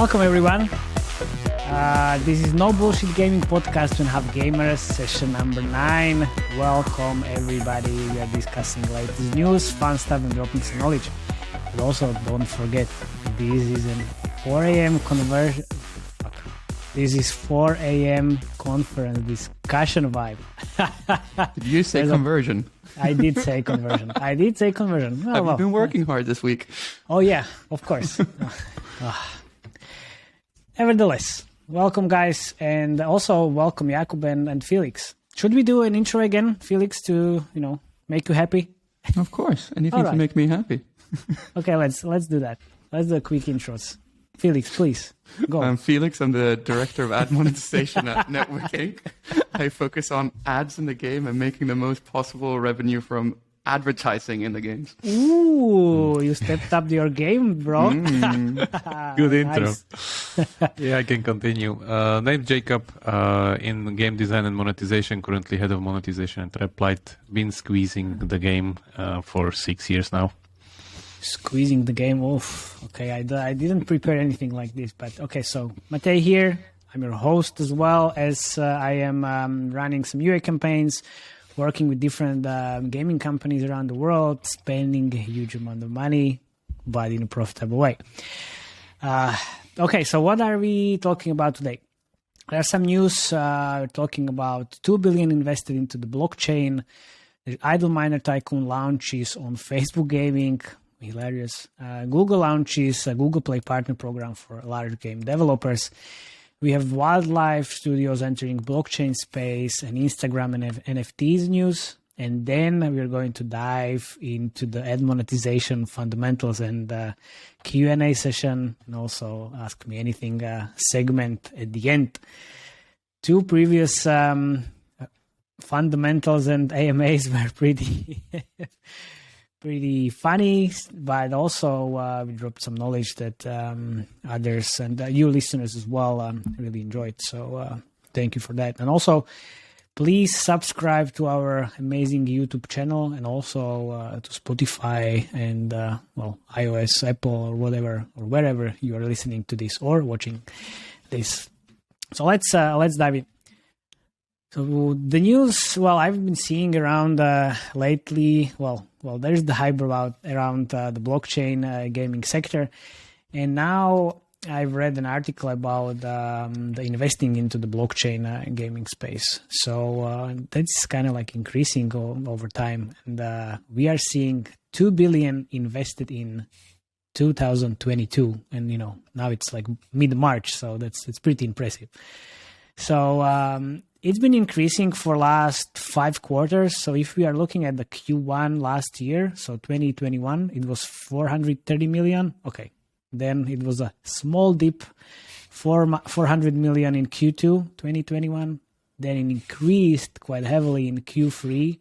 Welcome everyone. This is No Bullshit Gaming Podcast when Have Gamers, session number 9. Welcome everybody. We are discussing latest news, fun stuff, and dropping some knowledge. But also don't forget, this is an 4 a.m. conversion. This is 4 a.m. conference discussion vibe. Did you say conversion? I did say conversion. Oh, Have you been working hard this week? Oh yeah, of course. Nevertheless, welcome guys, and also welcome Jakub and Felix. Should we do an intro again, Felix, to make you happy? Of course, anything to make me happy. Okay, let's do that. Let's do quick intros. Felix, please go. I'm Felix. I'm the director of ad monetization at Adnetworks Inc. I focus on ads in the game and making the most possible revenue from advertising in the games. Ooh, you stepped up your game, bro. Good intro. Yeah, I can continue. Named Jakub, in game design and monetization, currently head of monetization at Replight. Been squeezing the game for 6 years now. Squeezing the game off. Okay, I didn't prepare anything like this, but okay, so Matej here. I'm your host as well, as I am running some UA campaigns, working with different gaming companies around the world, spending a huge amount of money, but in a profitable way. Okay, so what are we talking about today? There's some news. We're talking about 2 billion invested into the blockchain. The idle miner tycoon launches on Facebook gaming. Hilarious. Google launches a Google Play partner program for large game developers. We have Wildlife Studios entering blockchain space and Instagram and NFTs news. And then we're going to dive into the ad monetization fundamentals and Q&A session, and also Ask Me Anything segment at the end. Two previous fundamentals and AMAs were pretty funny, but also we dropped some knowledge that others and you listeners as well really enjoyed. So thank you for that. And also, please subscribe to our amazing YouTube channel and also to Spotify and iOS, Apple, or whatever, or wherever you are listening to this or watching this. So let's dive in. So the news, I've been seeing around lately, there's the hype around the blockchain gaming sector. And now I've read an article about the investing into the blockchain gaming space. So that's kind of like increasing over time. And we are seeing 2 billion invested in 2022. And, now it's like mid-March. So that's pretty impressive. So it's been increasing for last 5 quarters. So if we are looking at the Q1 last year, so 2021, it was 430 million. Okay. Then it was a small dip, 400 million in Q2 2021. Then it increased quite heavily in Q3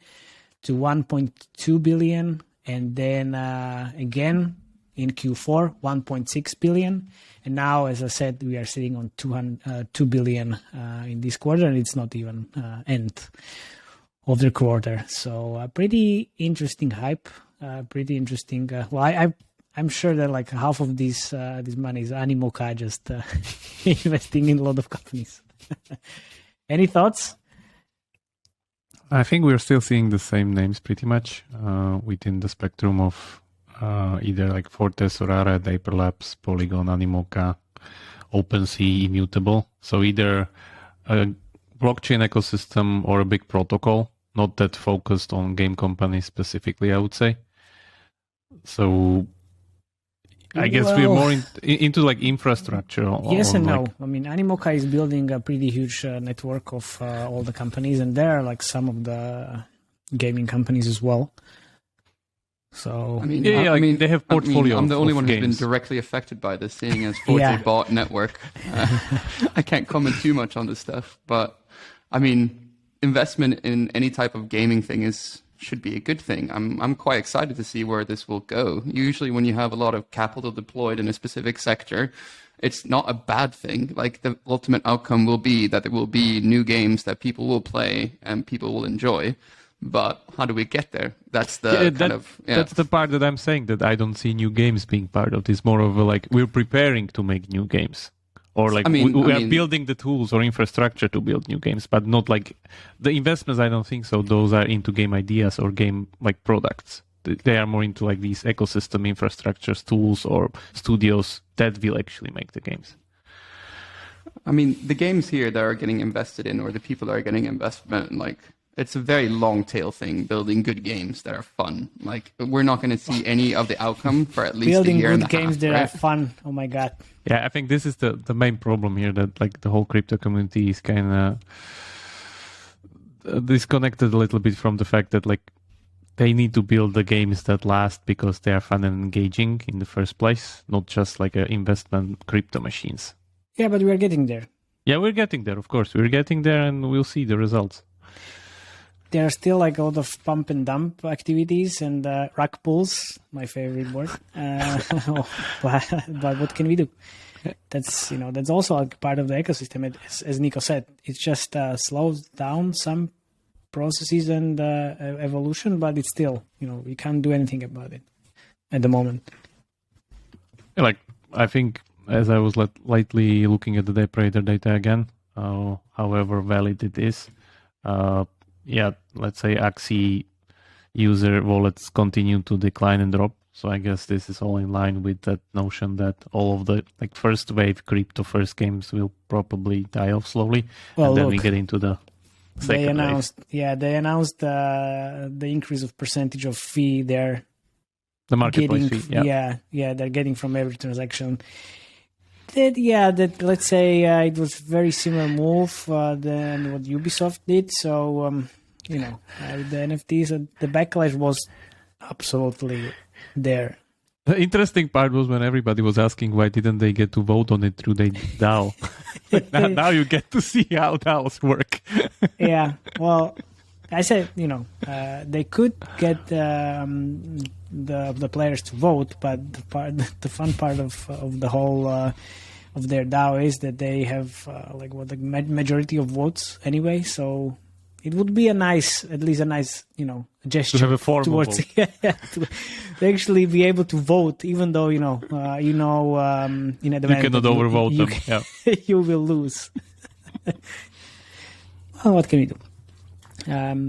to 1.2 billion. And then again in Q4, 1.6 billion. And now, as I said, we are sitting on 2 billion in this quarter, and it's not even end of the quarter. So pretty interesting hype, pretty interesting. I'm sure that like half of this money is Animoca just investing in a lot of companies. Any thoughts? I think we're still seeing the same names pretty much within the spectrum of either like Fortes, Sorara, Hyperlapse, Polygon, Animoca, OpenSea, Immutable. So either a blockchain ecosystem or a big protocol, not that focused on game companies specifically, I would say. So I guess we're more into like infrastructure. Yes and no. I mean, Animoca is building a pretty huge network of all the companies, and there are like some of the gaming companies as well. So they have portfolio. I'm the only one who's games. been directly affected by this, seeing as Forte bought Network. I can't comment too much on this stuff, but I mean, investment in any type of gaming thing should be a good thing. I'm quite excited to see where this will go. Usually, when you have a lot of capital deployed in a specific sector, it's not a bad thing. Like the ultimate outcome will be that there will be new games that people will play and people will enjoy. But how do we get there? That's the that's the part that I'm saying, that I don't see new games being part of this. More of a like, we're preparing to make new games. Or like we are building the tools or infrastructure to build new games, but not like the investments. I don't think so. Those are into game ideas or game like products. They are more into like these ecosystem infrastructures, tools, or studios that will actually make the games. I mean, the games here that are getting invested in, or the people that are getting investment, like it's a very long tail thing. Building good games that are fun. Like we're not going to see any of the outcome for at least a year and a half. Building good games that are fun. Oh my god. Yeah, I think this is the main problem here, that like the whole crypto community is kind of disconnected a little bit from the fact that like they need to build the games that last because they are fun and engaging in the first place, not just like investment crypto machines. Yeah, but we're getting there. Yeah, we're getting there, of course. We're getting there and we'll see the results. There are still like a lot of pump and dump activities and rug pulls, my favorite word. But what can we do? That's that's also a part of the ecosystem. As Nico said, it just slows down some processes and evolution, but it's still we can't do anything about it at the moment. Like I think, as I was lately looking at the deparator data again, however valid it is. Let's say Axie user wallets continue to decline and drop. So I guess this is all in line with that notion that all of the like first wave crypto first games will probably die off slowly, and then we get into the second wave. They announced the increase of percentage of fee they're the marketplace fee. They're getting from every transaction. That let's say it was very similar move than what Ubisoft did. So the NFTs, the backlash was absolutely there. The interesting part was when everybody was asking why didn't they get to vote on it through the DAO. now you get to see how DAOs work. Yeah, well, I said they could get the players to vote, but the fun part of the whole of their DAO is that they have the majority of votes anyway. So it would be at least a nice gesture to have a formal vote. to actually be able to vote, even though in advance you cannot overvote them. You will lose. Well, what can we do?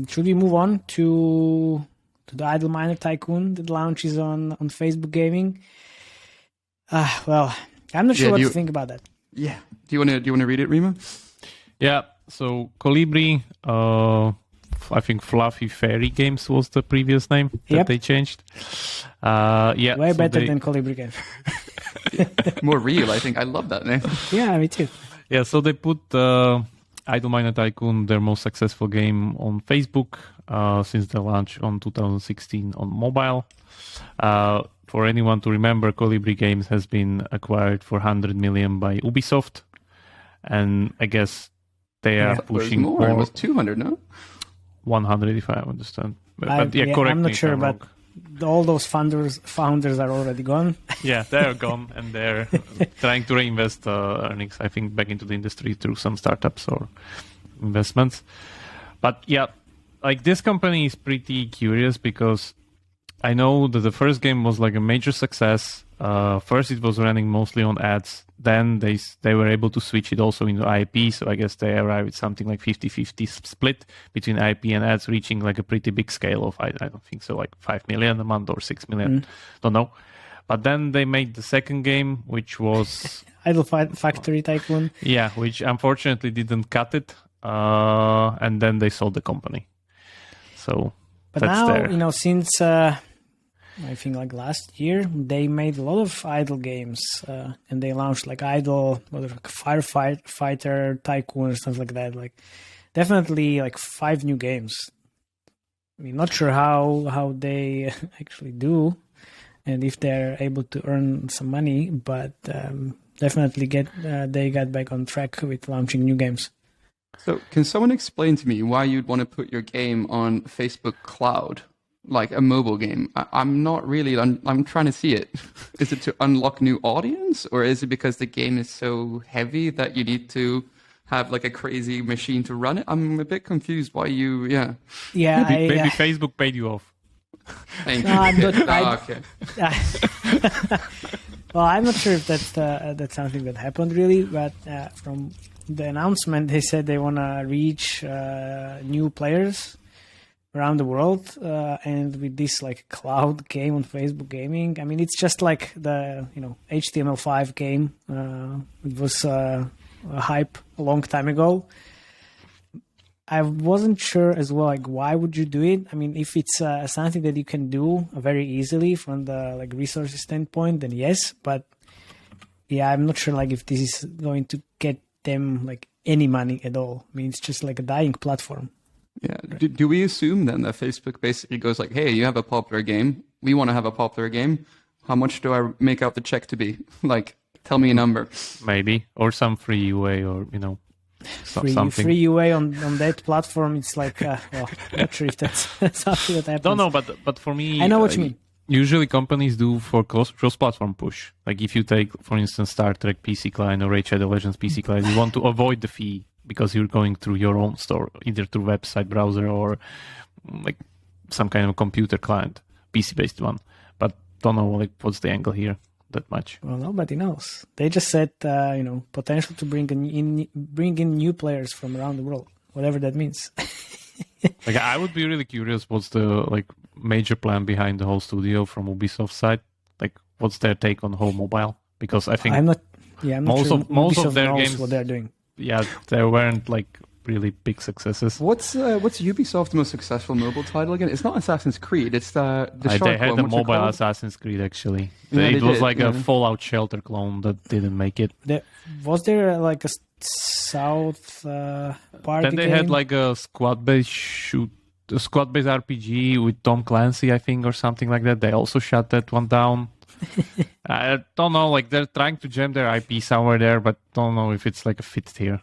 Should we move on to the Idle Miner Tycoon that launches on Facebook Gaming? Well, I'm not sure what to think about that. Yeah. Do you want to read it, Rima? Yeah. So Colibri, I think Fluffy Fairy Games was the previous name that they changed. Way better than Colibri Games. More real, I think. I love that name. Yeah, me too. Yeah, so they put Idle Miner Tycoon, their most successful game, on Facebook since the launch on 2016 on mobile. For anyone to remember, Colibri Games has been acquired for 100 million by Ubisoft, and I guess they are pushing more. It was 200, no? 100, if I understand. Correct. I'm not sure, but all those founders are already gone. Yeah, they're gone, and they're trying to reinvest earnings, I think, back into the industry through some startups or investments. But yeah, like this company is pretty curious because I know that the first game was like a major success. First, it was running mostly on ads. Then they were able to switch it also into IP. So I guess they arrived at something like 50-50 split between IP and ads, reaching like a pretty big scale of, I don't think so, like 5 million a month or 6 million. Don't know. But then they made the second game, which was Idle Factory Tycoon. Yeah, which unfortunately didn't cut it. And then they sold the company. So but that's now, there. Since I think like last year, they made a lot of idle games, and they launched like Idle, Firefighter Tycoon, or stuff like that. Like definitely like 5 new games. I mean, not sure how they actually do, and if they're able to earn some money, but definitely they got back on track with launching new games. So can someone explain to me why you'd want to put your game on Facebook Cloud? Like a mobile game. I'm not really, I'm trying to see it. Is it to unlock new audience, or is it because the game is so heavy that you need to have like a crazy machine to run it? I'm a bit confused why you, Maybe Facebook paid you off. Thank you. Okay. Well, I'm not sure if that's something that happened really, but from the announcement, they said they want to reach new players around the world, and with this like cloud game on Facebook Gaming, I mean, it's just like the HTML5 game. It was a hype a long time ago. I wasn't sure as well, like, why would you do it? I mean, if it's something that you can do very easily from the like resources standpoint, then yes. But yeah, I'm not sure like if this is going to get them like any money at all. I mean, it's just like a dying platform. Yeah. Do we assume then that Facebook basically goes like, hey, you have a popular game. We want to have a popular game. How much do I make out the check to be? Like, tell me a number. Maybe. Or some free UA or, something. Free UA on that platform. It's like, not sure if that's something that happens. No, but for me... I know what you mean. Usually companies do for cross-platform push. Like if you take, for instance, Star Trek PC client or Raid Shadow Legends PC client, you want to avoid the fee because you're going through your own store, either through website browser or like some kind of computer client, PC-based one. But don't know like what's the angle here that much. Well, nobody knows. They just said, potential to bring in new players from around the world, whatever that means. Like I would be really curious what's the like major plan behind the whole studio from Ubisoft side. Like what's their take on whole mobile? Because I think I'm not sure most Ubisoft of their knows games, what they're doing. Yeah, they weren't like really big successes. What's Ubisoft's most successful mobile title again? It's not Assassin's Creed. It's the shark They had one. the What's it mobile called? Assassin's Creed actually. Yeah, It was did, like a Fallout Shelter clone that didn't make it. Was there like a South party Then they game? had like a squad-based RPG with Tom Clancy, I think, or something like that. They also shut that one down. I don't know, like they're trying to jam their IP somewhere there, but don't know if it's like a fit here.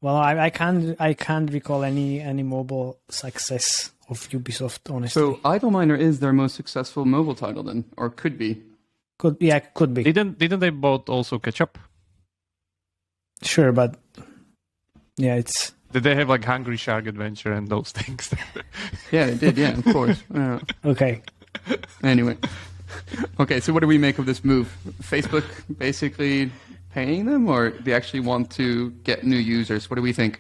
Well, I can't recall any mobile success of Ubisoft, honestly. So Idleminer is their most successful mobile title then, or could be. Could be. Didn't they both also catch up? Sure, but yeah, it's... Did they have like Hungry Shark Adventure and those things? Yeah, they did. Yeah, of course. Yeah. Okay. Anyway. Okay, so what do we make of this move? Facebook basically paying them, or they actually want to get new users? What do we think?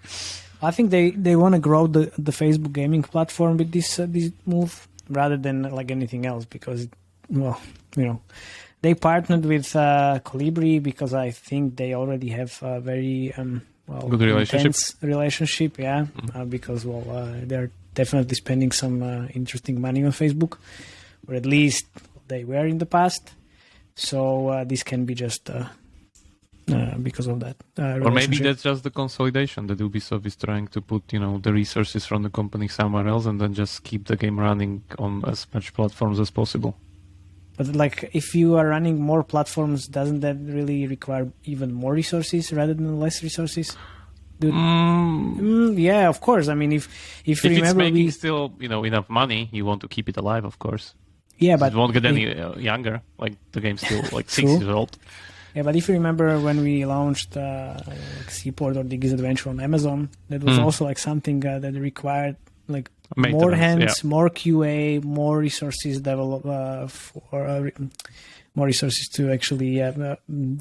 I think they want to grow the Facebook gaming platform with this move rather than like anything else, because they partnered with Colibri because I think they already have a very good relationship. Yeah, because they're definitely spending some interesting money on Facebook, or at least they were in the past. So this can be just because of that. Or maybe that's just the consolidation that Ubisoft is trying to put, the resources from the company somewhere else and then just keep the game running on as much platforms as possible. But like, if you are running more platforms, doesn't that really require even more resources rather than less resources? Yeah, of course. I mean, if you remember, it's making still enough money, you want to keep it alive, of course. Yeah, but it won't get any younger. Like the game's still like 6 years old. Yeah, but if you remember when we launched Seaport or Diggy's Adventure on Amazon, that was also like something that required like more hands, more QA, more resources more resources to actually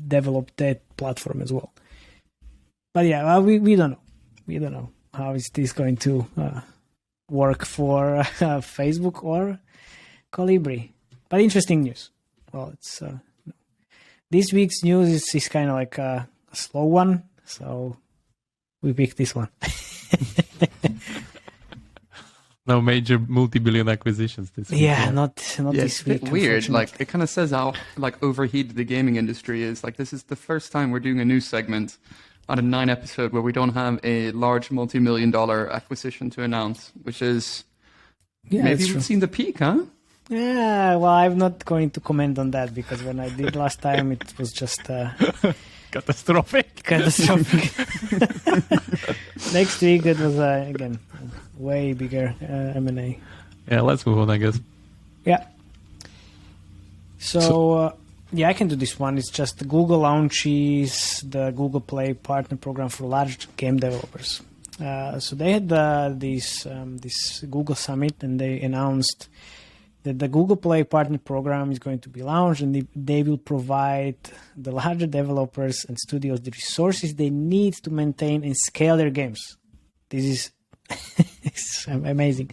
develop that platform as well. But yeah, we don't know. We don't know how is this going to work for Facebook or Colibri. But interesting news. Well, it's this week's news is kind of like a slow one, so we picked this one. No major multi-billion acquisitions this week. Yeah, not this week. It's weird. Like, it kind of says how like overheated the gaming industry is. Like, this is the first time we're doing a news segment on a 9 episode where we don't have a large multi-million-dollar acquisition to announce, which is maybe we've seen the peak, huh? Yeah, well, I'm not going to comment on that because when I did last time, it was just catastrophic. Next week, it was again way bigger M&A. Yeah, let's move on, I guess. Yeah. So I can do this one. It's just Google launches the Google Play Partner Program for large game developers. So they had this Google Summit, and they announced that the Google Play Partner Program is going to be launched, and they will provide the larger developers and studios the resources they need to maintain and scale their games. This is it's amazing,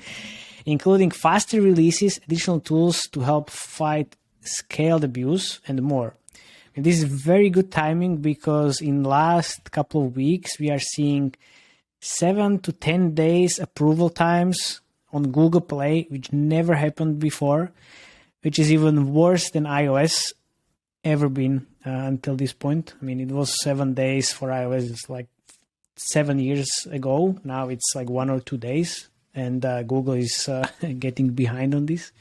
including faster releases, additional tools to help fight scaled abuse, and more. And this is very good timing because in last couple of weeks we are seeing 7 to 10 days approval times on Google Play, which never happened before, which is even worse than iOS ever been until this point. I mean, it was 7 days for iOS. It's like 7 years ago. Now it's like 1 or 2 days, and Google is getting behind on this.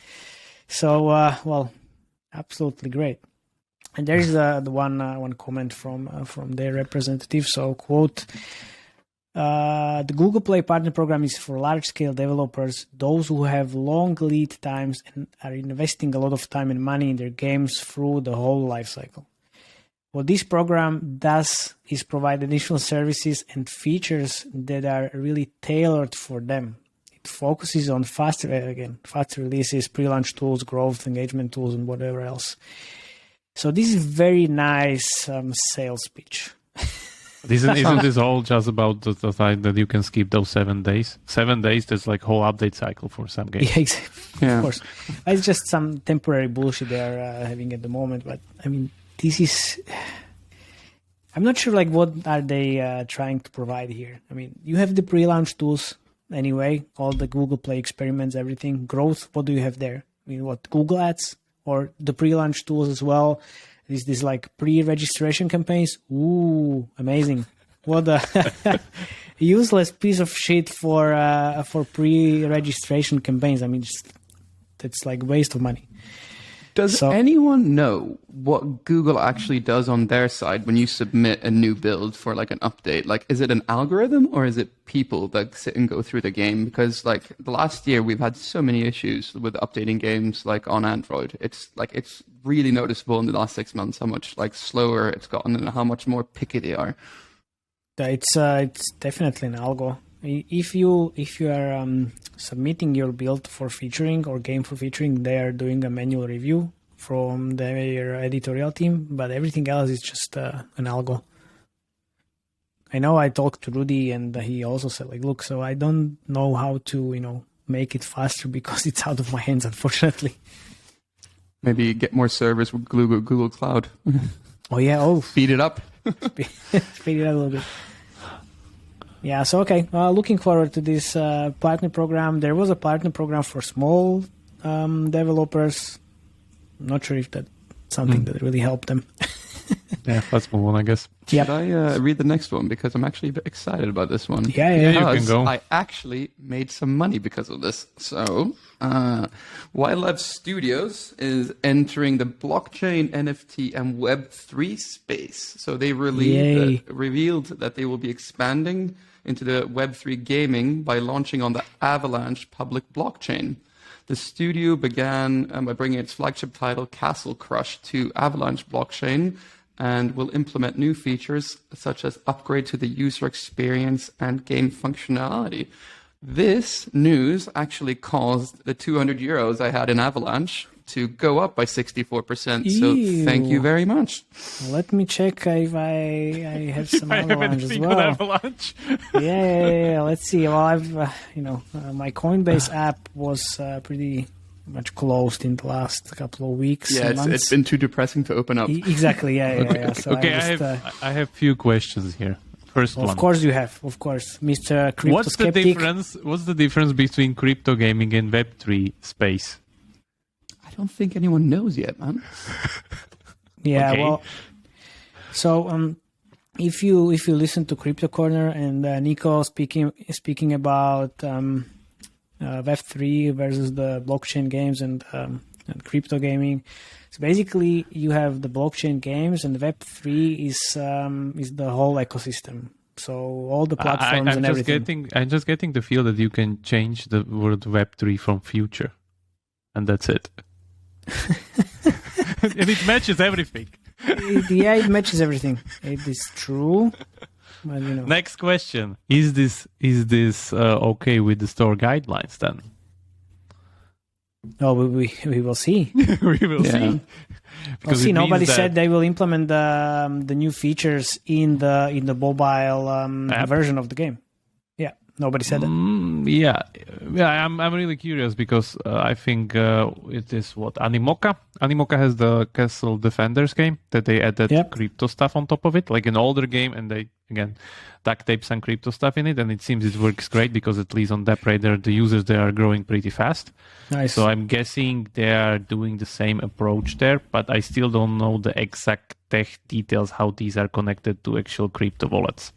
So, well, absolutely great. And there's the one comment from their representative. So, quote, the Google Play Partner Program is for large-scale developers, those who have long lead times and are investing a lot of time and money in their games through the whole lifecycle. What this program does is provide additional services and features that are really tailored for them. It focuses on faster releases, pre-launch tools, growth, engagement tools, and whatever else. So this is very nice sales pitch. Isn't this all just about the fact that you can skip those 7 days? 7 days, that's like whole update cycle for some games. Yeah, exactly. Of course. It's just some temporary bullshit they're having at the moment. But I mean, this is... I'm not sure like what are they trying to provide here. I mean, you have the pre-launch tools anyway, all the Google Play experiments, everything. Growth, what do you have there? I mean, what, Google Ads or the pre-launch tools as well? Is this like pre-registration campaigns? Ooh, amazing. What a useless piece of shit for pre-registration campaigns. I mean, that's like waste of money. Does anyone know what Google actually does on their side when you submit a new build for like an update? Like, is it an algorithm or is it people that sit and go through the game? Because like the last year we've had so many issues with updating games like on Android. It's really noticeable in the last 6 months how much like slower it's gotten and how much more picky they are. It's definitely an algo. If you are submitting your build for featuring or game for featuring, they are doing a manual review from their editorial team, but everything else is just an algo. I know I talked to Rudy and he also said like, look, so I don't know how to, make it faster because it's out of my hands, unfortunately. Maybe get more servers with Google Cloud. Oh yeah. Oh, speed it up. Speed it up a little bit. Yeah, so okay, looking forward to this partner program. There was a partner program for small developers. Not sure if that's something that really helped them. Yeah, let's move on, I guess. Should I read the next one? Because I'm actually a bit excited about this one. Yeah, you can go. I actually made some money because of this. So, Wildlife Studios is entering the blockchain, NFT, and Web3 space. So they revealed that they will be expanding into the Web3 gaming by launching on the Avalanche public blockchain. The studio began by bringing its flagship title, Castle Crush, to Avalanche blockchain and will implement new features such as upgrade to the user experience and game functionality. This news actually caused the 200 euros I had in Avalanche to go up by 64%. Ew. So thank you very much. Let me check if I have some Avalanche as well. Avalanche. Yeah. Let's see. Well, I've my Coinbase app was pretty much closed in the last couple of weeks. Yeah, it's been too depressing to open up. Exactly. Yeah. So okay, I have few questions here. First one. Of course you have. Of course, Mr. Crypto Skeptic. What's the difference between crypto gaming and Web3 space? I don't think anyone knows yet, man. Yeah, okay. Well, so if you listen to Crypto Corner and Nico speaking about Web3 versus the blockchain games and crypto gaming, so basically you have the blockchain games and Web3 is the whole ecosystem. So all the platforms and everything. I'm just getting the feel that you can change the word Web3 from future, and that's it. And it matches everything. It matches everything. It is true. But, Next question: Is this okay with the store guidelines then? Oh, we will see. We will see. Because nobody said they will implement the new features in the mobile version of the game. Yeah, nobody said that. I'm really curious because I think it is what Animoca. Animoca has the Castle Defenders game that they added crypto stuff on top of it, like an older game, and they again duct tape some crypto stuff in it, and it seems it works great because at least on DappRadar the users there are growing pretty fast. Nice. So I'm guessing they are doing the same approach there, but I still don't know the exact tech details how these are connected to actual crypto wallets.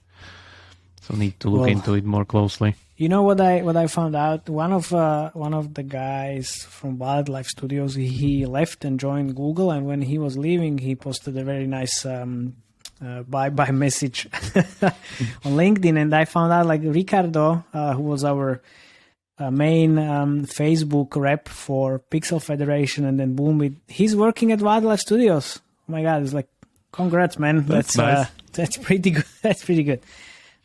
So need to look into it more closely. You know what I found out? One of the guys from Wildlife Studios, he left and joined Google, and when he was leaving, he posted a very nice bye message on LinkedIn, and I found out like Ricardo, who was our main Facebook rep for Pixel Federation, and then boom, he's working at Wildlife Studios. Oh my God, it's like, congrats, man. That's nice. That's pretty good. That's pretty good.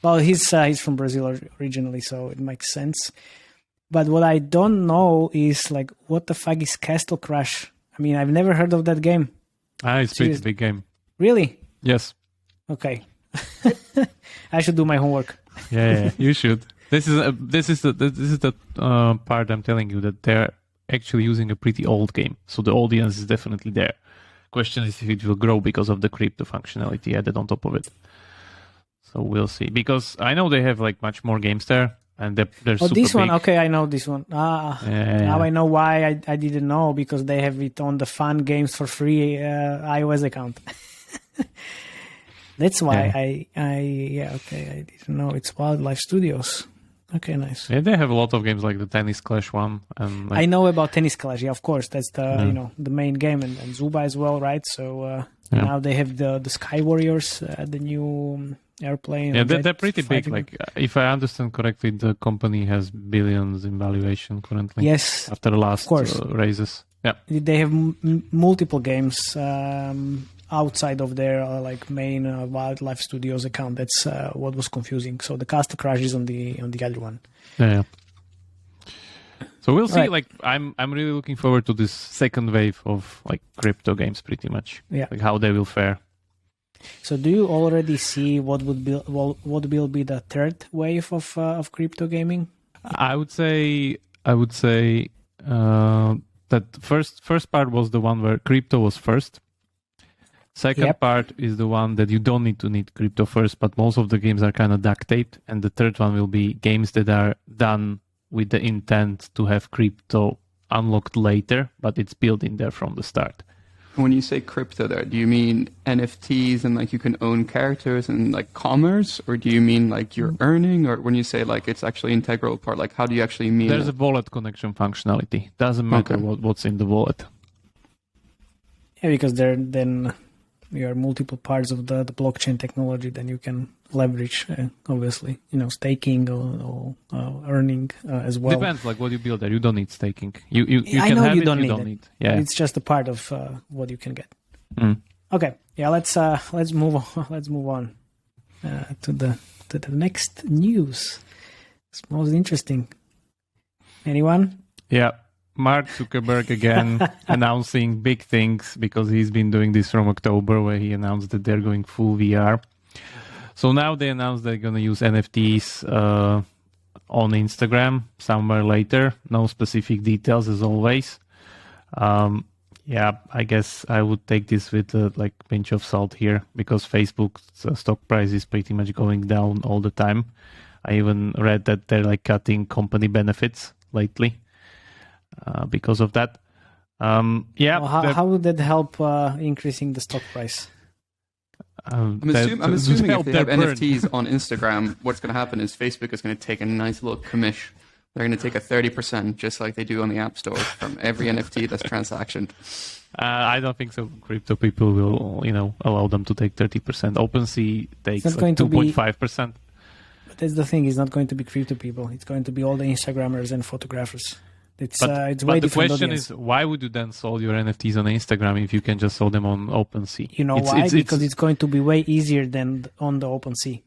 Well, he's from Brazil originally, so it makes sense. But what I don't know is like, what the fuck is Castle Crash? I mean, I've never heard of that game. It's a pretty big game. Really? Yes. Okay. I should do my homework. Yeah, you should. This is the part I'm telling you, that they're actually using a pretty old game, so the audience is definitely there. Question is if it will grow because of the crypto functionality added on top of it. So we'll see. Because I know they have like much more games there, and they're super this one. big. Okay, I know this one. Now I know why I didn't know, because they have it on the Fun Games for Free iOS account. That's why I didn't know it's Wildlife Studios. Okay, nice. Yeah, they have a lot of games like the Tennis Clash one, and like, I know about Tennis Clash. Yeah, of course, that's the the main game, and Zuba as well, right? So now they have the Sky Warriors, the new airplane. Yeah, they're pretty big. Like, if I understand correctly, the company has billions in valuation currently. Yes, after the last raises. Yeah, they have multiple games outside of their like main Wildlife Studios account. That's what was confusing. So the Castle Crash is on the other one. Yeah. So we'll see. Right. Like, I'm really looking forward to this second wave of like crypto games, pretty much. Yeah. Like how they will fare. So do you already see what will be the third wave of crypto gaming? I would say that first part was the one where crypto was first. Second part is the one that you don't need crypto first, but most of the games are kind of duct taped. And the third one will be games that are done with the intent to have crypto unlocked later, but it's built in there from the start. When you say crypto there, do you mean NFTs and like you can own characters and like commerce, or do you mean like you're earning, or when you say like it's actually integral part, like how do you actually mean There's a wallet connection functionality. Doesn't matter what's in the wallet. Yeah, because there are multiple parts of the blockchain technology, then you can leverage, obviously, staking or earning as well. Depends, like what you build there. You don't need staking. You I can know have you it, don't you need don't it. need. Yeah, it's just a part of what you can get. Mm. Okay, yeah, let's move on. Let's move on to the next news. It's most interesting. Anyone? Yeah. Mark Zuckerberg again announcing big things, because he's been doing this from October, where he announced that they're going full VR. So now they announced they're going to use NFTs on Instagram somewhere later. No specific details, as always. I guess I would take this with a pinch of salt here, because Facebook's stock price is pretty much going down all the time. I even read that they're cutting company benefits lately. Because of that. How would that help increasing the stock price? I'm assuming if they have NFTs on Instagram, what's going to happen is Facebook is going to take a nice little commish. They're going to take a 30%, just like they do on the App Store, from every NFT that's transactioned. I don't think so. Crypto people will, allow them to take 30%. OpenSea takes 2.5%. But that's the thing. It's not going to be crypto people. It's going to be all the Instagrammers and photographers. It's way the different question audience. is, why would you then sell your NFTs on Instagram if you can just sell them on OpenSea? You know why? Because it's going to be way easier than on the OpenSea.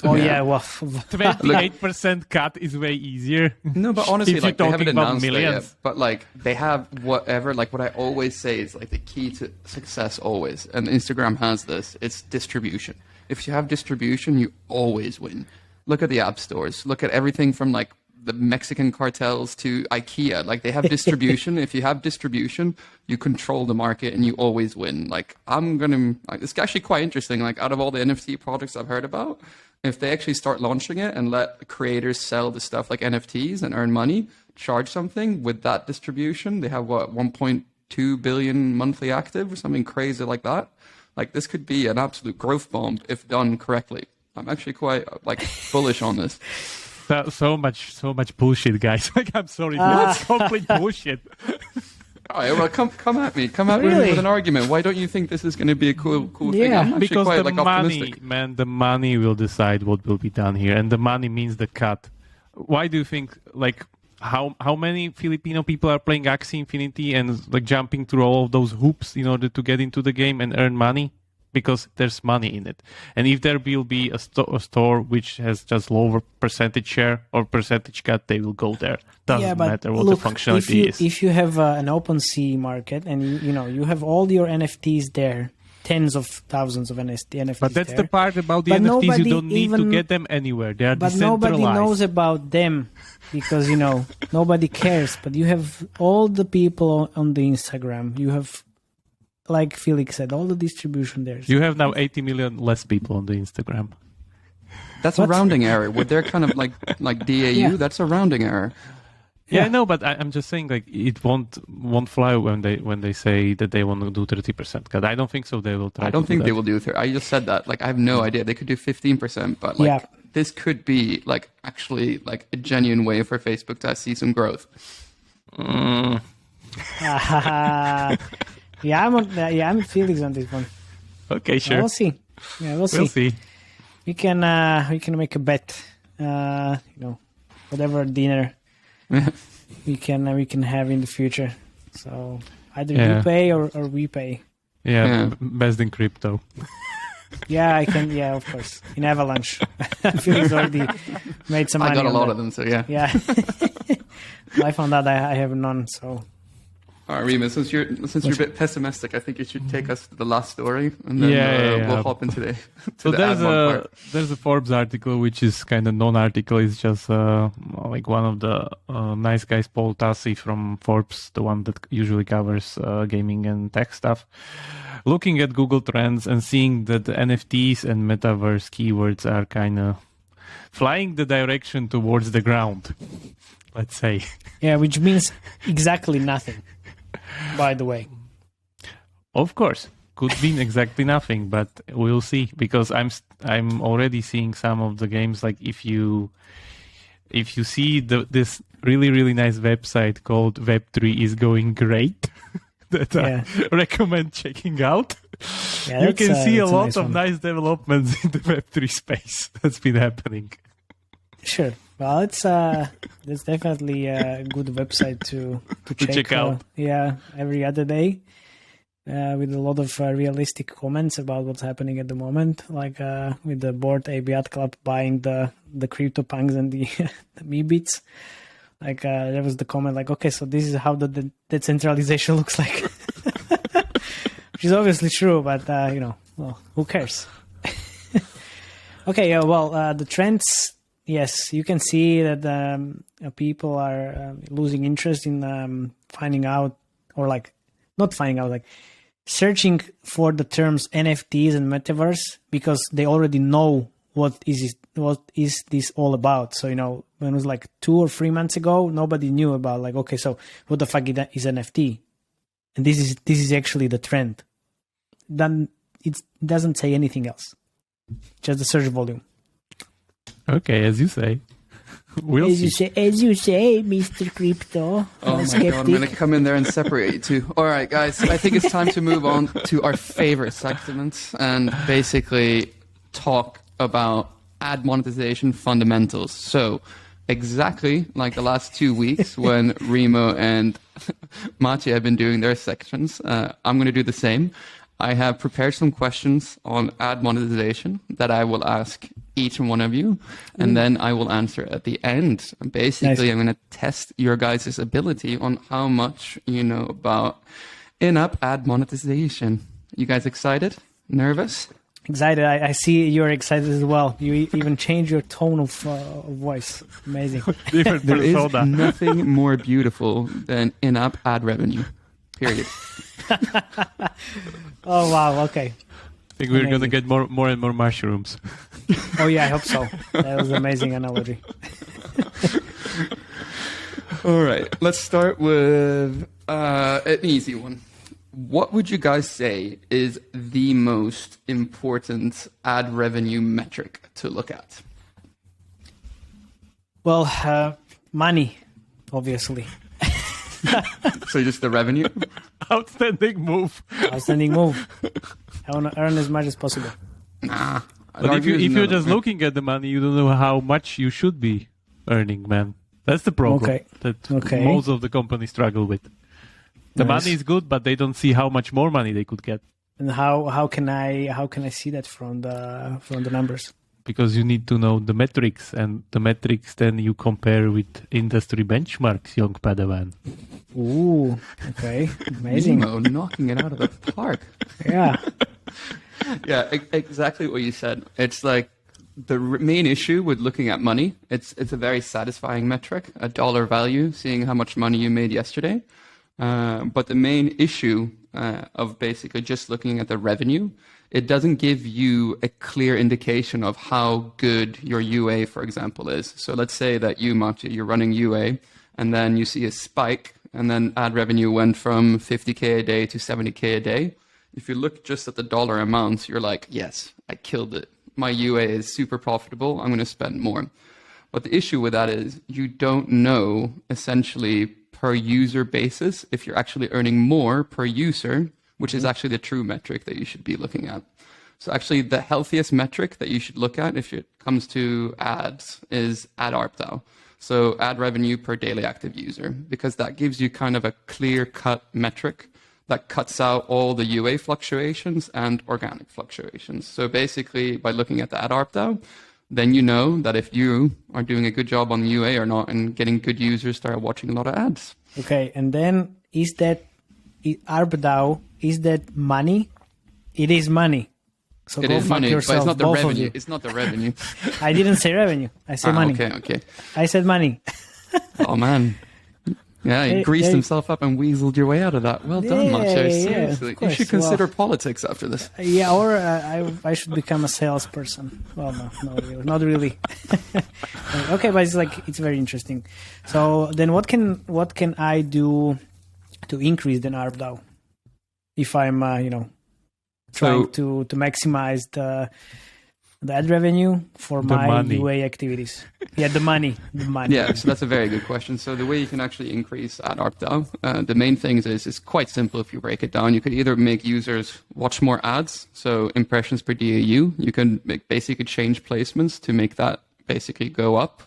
Oh yeah, well, 28% cut is way easier. No, but honestly, if like you're they haven't talking about announced it millions. yet. But like they have whatever. Like what I always say is like the key to success always, and Instagram has this. It's distribution. If you have distribution, you always win. Look at the app stores. Look at everything from like the Mexican cartels to IKEA. Like they have distribution. If you have distribution, you control the market and you always win. Like it's actually quite interesting. Like out of all the NFT projects I've heard about, if they actually start launching it and let creators sell the stuff like NFTs and earn money, charge something with that distribution, they have 1.2 billion monthly active or something crazy like that. Like this could be an absolute growth bomb if done correctly. I'm actually quite like bullish on this. So much bullshit, guys. Like, I'm sorry, that's complete bullshit. All right, well, come at me. Come at Really? me with an argument. Why don't you think this is going to be a cool thing? Yeah, I'm actually Because quite the money, optimistic. man, the money will decide what will be done here, and the money means the cut. Why do you think, like, how many Filipino people are playing Axie Infinity and like jumping through all of those hoops in order to get into the game and earn money? Because there's money in it. And if there will be a store which has just lower percentage share or percentage cut, they will go there. Doesn't matter what the functionality is. If you have an OpenSea market and you have all your NFTs there, tens of thousands of NFTs. But that's there, the part about the but NFTs. You don't need to get them anywhere. They are but decentralized. nobody knows about them because nobody cares. But you have all the people on the Instagram. You have, like Felix said, all the distribution there. You have now 80 million less people on the Instagram. That's a rounding error. With their kind of like DAU, that's a rounding error. Yeah, I know, but I'm just saying, like, it won't fly when they say that they want to do 30% cut. I don't think so. They will try. I don't think they will do 30. I just said that. Like, I have no idea. They could do 15%, but like this could be like actually like a genuine way for Facebook to see some growth. I'm with Felix on this one. Okay, sure. We'll see. Yeah, we'll see. We can make a bet. Whatever dinner we can have in the future. So either you pay or we pay. Yeah, best in crypto. Yeah, I can. Yeah, of course. In Avalanche, Felix already made some money. I got a lot that. of them, so yeah. Yeah. I found out I have none, so. All right, Rima, since you're a bit pessimistic, I think you should take us to the last story, and then we'll hop into So the there's Admon part. There's a Forbes article which is kind of non-article. It's just like one of the nice guys, Paul Tassi from Forbes, the one that usually covers gaming and tech stuff, looking at Google Trends and seeing that the NFTs and metaverse keywords are kind of flying the direction towards the ground, let's say. Yeah, which means exactly nothing. By the way, of course, could mean exactly nothing, but we'll see, because I'm already seeing some of the games. Like if you see this really nice website called Web3 is going great that I recommend checking out. You can see a lot of nice developments in the Web3 space that's been happening. Sure. Well, it's definitely a good website to check out. Every other day, with a lot of realistic comments about what's happening at the moment, like with the Bored Ape Yacht Club buying the CryptoPunks and the Meebits. Like there was the comment like, okay, so this is how the decentralization looks like, which is obviously true, but well, who cares? Okay, the trends. Yes, you can see that people are losing interest in finding out, or like not finding out, like searching for the terms NFTs and metaverse, because they already know what is this all about. So when it was like 2 or 3 months ago, nobody knew about like, okay, so what the fuck is NFT? And this is actually the trend. Then it doesn't say anything else, just the search volume. Okay, as you say. As you say, Mr. Crypto. Oh my God, I'm going to come in there and separate you two. All right, guys, I think it's time to move on to our favorite segments and basically talk about ad monetization fundamentals. So exactly like the last 2 weeks when Remo and Matej have been doing their sections, I'm going to do the same. I have prepared some questions on ad monetization that I will ask each one of you, and then I will answer at the end. And basically, I'm going to test your guys' ability on how much you know about in-app ad monetization. You guys excited? Nervous? Excited. I see you're excited as well. You even change your tone of voice. Amazing. There is nothing more beautiful than in-app ad revenue. Period. Oh, wow. Okay. I think we're going to get more and more mushrooms. Oh, yeah, I hope so. That was an amazing analogy. All right. Let's start with an easy one. What would you guys say is the most important ad revenue metric to look at? Well, money, obviously. So just the revenue? Outstanding move. Outstanding move. I want to earn as much as possible. Nah. But if you're just looking at the money, you don't know how much you should be earning, man. That's the problem that most of the companies struggle with. The money is good, but they don't see how much more money they could get. And how can I see that from the numbers? Because you need to know the metrics, and the metrics then you compare with industry benchmarks, young Padawan. Ooh, okay, amazing. Nemo knocking it out of the park. Yeah. Yeah, exactly what you said. It's like the main issue with looking at money, it's a very satisfying metric, a dollar value, seeing how much money you made yesterday. But the main issue of basically just looking at the revenue, it doesn't give you a clear indication of how good your UA, for example, is. So let's say that you, Matej, you're running UA, and then you see a spike, and then ad revenue went from 50K a day to 70K a day. If you look just at the dollar amounts, you're like, yes, I killed it. My UA is super profitable. I'm going to spend more. But the issue with that is you don't know essentially per user basis if you're actually earning more per user, which is actually the true metric that you should be looking at. So actually the healthiest metric that you should look at if it comes to ads is AdARPDAU. So ad revenue per daily active user, because that gives you kind of a clear-cut metric that cuts out all the UA fluctuations and organic fluctuations. So basically by looking at the AdARPDAU, then you know that if you are doing a good job on the UA or not and getting good users start watching a lot of ads. Okay, and then is that ARPDAU, is that money? It is money. So it go is fuck money, yourself, but it's not the both of revenue. you. It's not the revenue. I didn't say revenue. I said money. Okay. I said money. Oh, man. Yeah, he greased himself up and weaseled your way out of that. Well done, Matej. Seriously. You should consider politics after this. Yeah, or I should become a salesperson. Well, no, not really. Okay, but it's very interesting. So then what can I do to increase the ARPDAU if I'm trying to maximize the ad revenue for my UA activities? Yeah, the money. Yeah, so that's a very good question. So the way you can actually increase AdARPDAU, the main things is quite simple if you break it down. You could either make users watch more ads, so impressions per DAU. You can basically change placements to make that basically go up.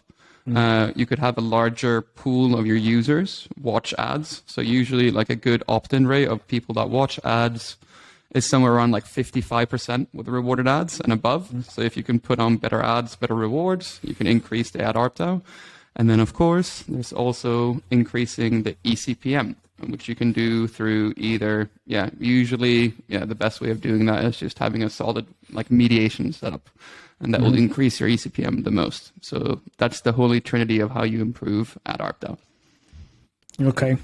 You could have a larger pool of your users watch ads. So usually like a good opt-in rate of people that watch ads is somewhere around like 55% with rewarded ads and above. So if you can put on better ads, better rewards, you can increase the AdARPDAU. And then of course, there's also increasing the eCPM, which you can do through either, the best way of doing that is just having a solid like mediation setup. And that will increase your eCPM the most. So that's the holy trinity of how you improve AdARPDAU. Okay.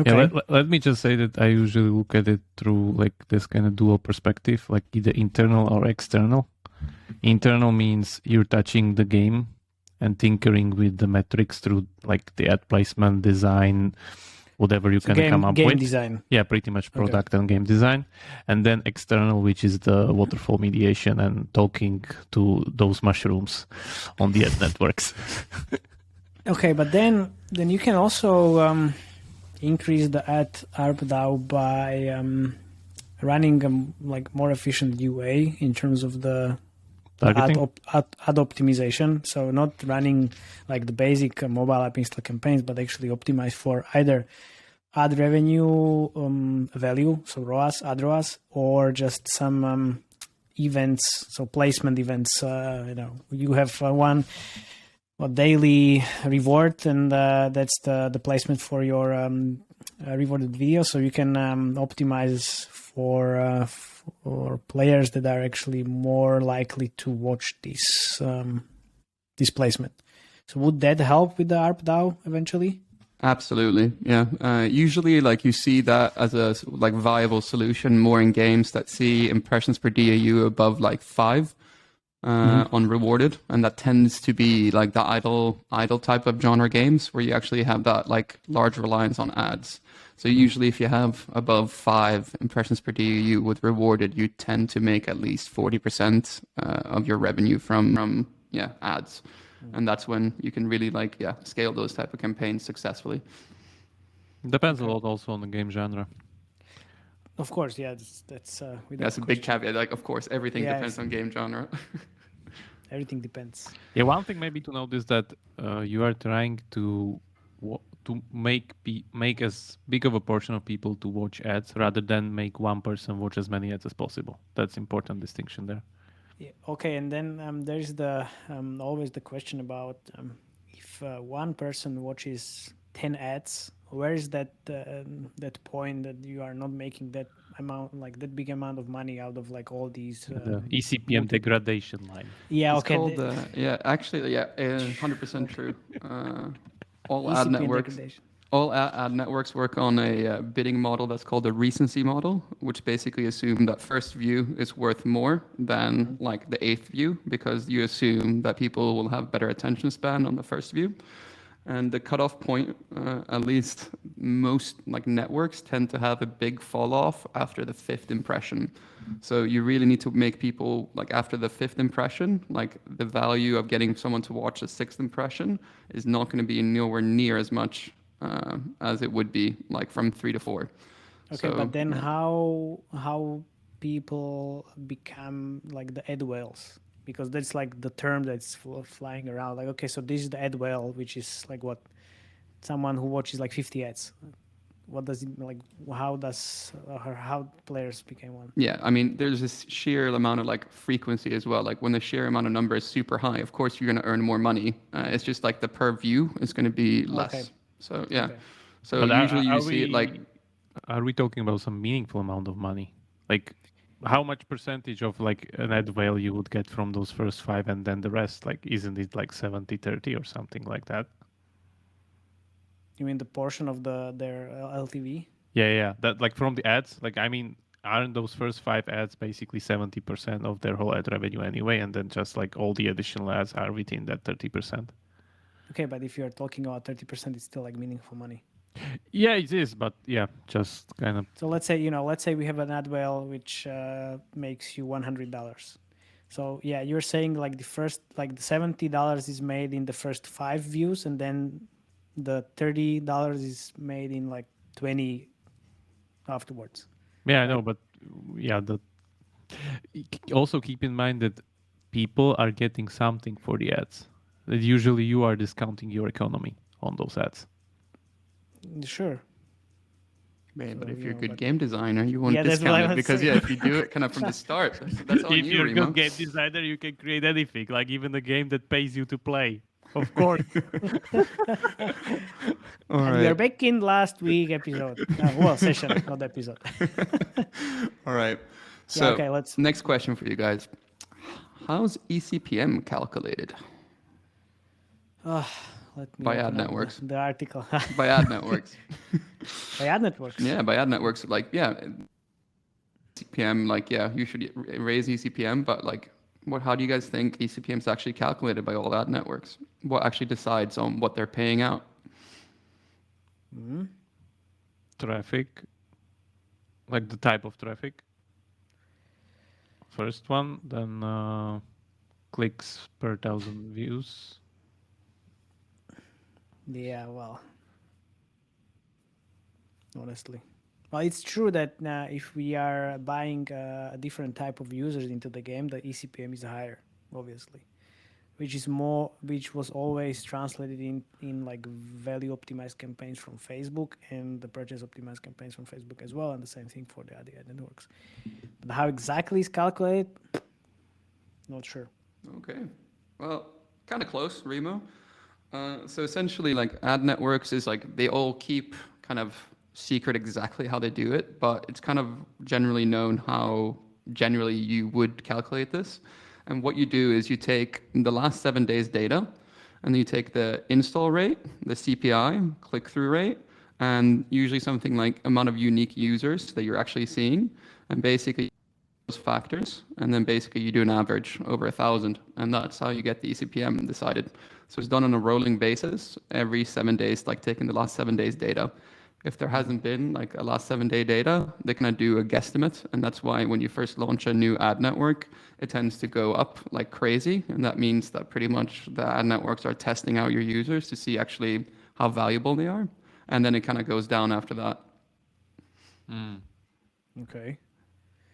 Yeah, let me just say that I usually look at it through like this kind of dual perspective, like either internal or external. Internal means you're touching the game and tinkering with the metrics through like the ad placement, design, whatever you can come up with. Game design. Yeah, pretty much product and game design. And then external, which is the waterfall mediation and talking to those mushrooms on the Adnetworks. Okay, but then you can also increase the AdARPDAU by running like more efficient UA in terms of the ad optimization. So not running like the basic mobile app install campaigns, but actually optimize for either ad revenue value, so ROAS, ad ROAS, or just some events, so placement events. You have one daily reward, and that's the placement for your rewarded video. So you can optimize for players that are actually more likely to watch this placement. So would that help with the ARPDAU eventually? Absolutely, yeah. Usually, like, you see that as a like viable solution more in games that see impressions per DAU above like 5 unrewarded, and that tends to be like the idle type of genre games where you actually have that like large reliance on ads. So usually, if you have above 5 impressions per DAU with rewarded, you tend to make at least 40% of your revenue from ads. And that's when you can really scale those type of campaigns successfully. Depends a lot also on the game genre. Of course, yeah, that's a big caveat. Like, of course, everything depends on game genre. Everything depends. Yeah, one thing maybe to note is that you are trying to make as big of a portion of people to watch ads rather than make one person watch as many ads as possible. That's important distinction there. Yeah. Okay, and then there's the always the question about if one person watches 10 ads, where is that point that you are not making that amount, like that big amount of money out of like all these the eCPM degradation line? Yeah, it's okay. Called, 100% true. All eCPM ad networks. degradation. All ad networks work on a bidding model that's called the recency model, which basically assume that first view is worth more than like the 8th view, because you assume that people will have better attention span on the first view. And the cutoff point, at least most like networks tend to have a big fall off after the 5th impression. So you really need to make people like after the 5th impression, like the value of getting someone to watch the 6th impression is not going to be nowhere near as much as it would be like from 3 to 4. Okay, so, but then how people become like the ad whales? Because that's like the term that's flying around. Like, okay, so this is the ad whale, which is like what? Someone who watches like 50 ads. What does it like? How players became one? Yeah, I mean, there's this sheer amount of like frequency as well. Like when the sheer amount of number is super high, of course you're going to earn more money. It's just like the per view is going to be less. Okay. So yeah. Okay. So but usually you see it like. Are we talking about some meaningful amount of money? Like, how much percentage of like an ad whale you would get from those first 5 and then the rest? Like, isn't it like 70-30 or something like that? You mean the portion of their LTV? Yeah. That like from the ads. Like, I mean, aren't those first 5 ads basically 70% of their whole ad revenue anyway? And then just like all the additional ads are within that 30%. Okay, but if you're talking about 30%, it's still like meaningful money. Yeah, it is, but yeah, just kind of. So let's say we have an ad whale which makes you $100. So yeah, you're saying like the $70 is made in the first 5 views, and then the $30 is made in like 20 afterwards. Yeah, I know, but yeah, also keep in mind that people are getting something for the ads. That usually you are discounting your economy on those ads. Sure. Man, but if you're a good game designer, you won't discount it because if you do it kind of from the start, that's on if you, you're a Remo. good game designer, you can create anything, like even the game that pays you to play. Of course. All right. We are back in last week episode. Session, not episode. All right. So let's. Next question for you guys. How's eCPM calculated? By Adnetworks. The article. By Adnetworks. By Adnetworks. Yeah, by Adnetworks. Like, eCPM, you should raise eCPM, but how do you guys think eCPM is actually calculated by all ad networks? What actually decides on what they're paying out? Mm-hmm. Traffic, like the type of traffic. First one, then clicks per 1,000 views. Yeah, well, honestly. Well, it's true that if we are buying a different type of users into the game, the eCPM is higher, obviously, which was always translated in like value optimized campaigns from Facebook and the purchase optimized campaigns from Facebook as well, and the same thing for the other networks. But how exactly is calculated? Not sure. Okay. Well, kind of close, Remo. So essentially, like Adnetworks is like they all keep kind of secret exactly how they do it, but it's kind of generally known how generally you would calculate this. And what you do is you take the last 7 days data, and then you take the install rate, the CPI, click-through rate, and usually something like amount of unique users that you're actually seeing, and basically those factors, and then basically you do an average over 1,000, and that's how you get the eCPM decided. So it's done on a rolling basis every 7 days, like taking the last 7 days data. If there hasn't been like a last 7 day data, they can do a guesstimate. And that's why when you first launch a new ad network, it tends to go up like crazy. And that means that pretty much the ad networks are testing out your users to see actually how valuable they are. And then it kind of goes down after that. Okay.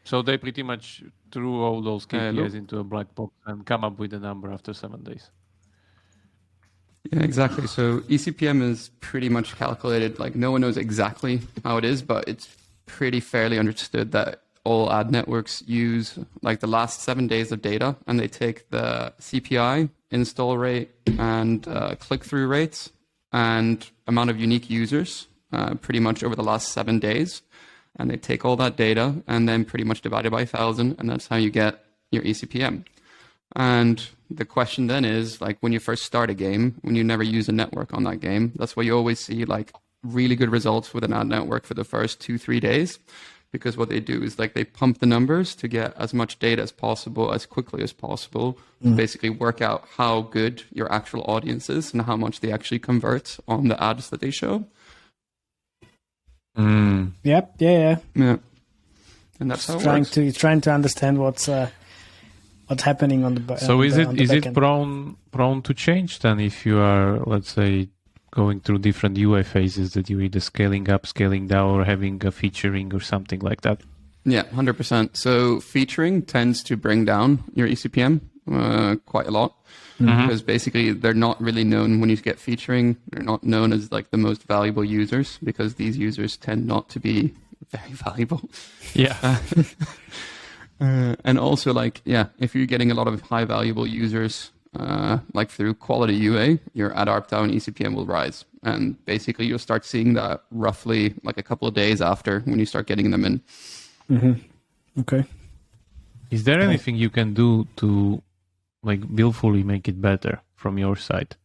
So they pretty much threw all those KPIs into a black box and come up with a number after 7 days. Yeah, exactly. So eCPM is pretty much calculated, like no one knows exactly how it is, but it's pretty fairly understood that all ad networks use like the last 7 days of data, and they take the CPI, install rate, and click-through rates, and amount of unique users pretty much over the last 7 days. And they take all that data and then pretty much divide it by 1,000, and that's how you get your eCPM. And the question then is, like, when you first start a game, when you never use a network on that game, that's why you always see like really good results with an ad network for the first 2-3 days, because what they do is like they pump the numbers to get as much data as possible, as quickly as possible, to basically work out how good your actual audience is and how much they actually convert on the ads that they show. Yep. Yeah. And that's how it works. Trying to understand what's happening on the. So is it backend. prone to change then if you are, let's say, going through different UI phases that you're either scaling up, scaling down, or having a featuring or something like that? Yeah, 100%. So featuring tends to bring down your eCPM quite a lot, because basically they're not really known when you get featuring. They're not known as like the most valuable users, because these users tend not to be very valuable. Yeah. And also, like, yeah, if you're getting a lot of high valuable users, like through quality UA, your AdARPDAU and eCPM will rise. And basically you'll start seeing that roughly like a couple of days after, when you start getting them in. Okay. Is there anything you can do to like willfully make it better from your side?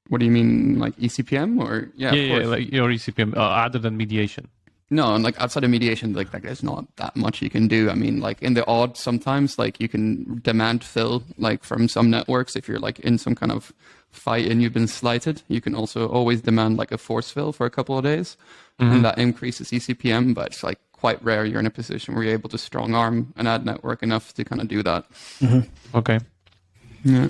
What do you mean, like eCPM or? Yeah, like your eCPM, other than mediation. No, and like outside of mediation, like there's not that much you can do. I mean, like in the odd, sometimes like you can demand fill, like from some networks. If you're like in some kind of fight and you've been slighted, you can also always demand like a force fill for a couple of days, and that increases eCPM. But it's like quite rare you're in a position where you're able to strong arm an ad network enough to kind of do that. Okay. Yeah.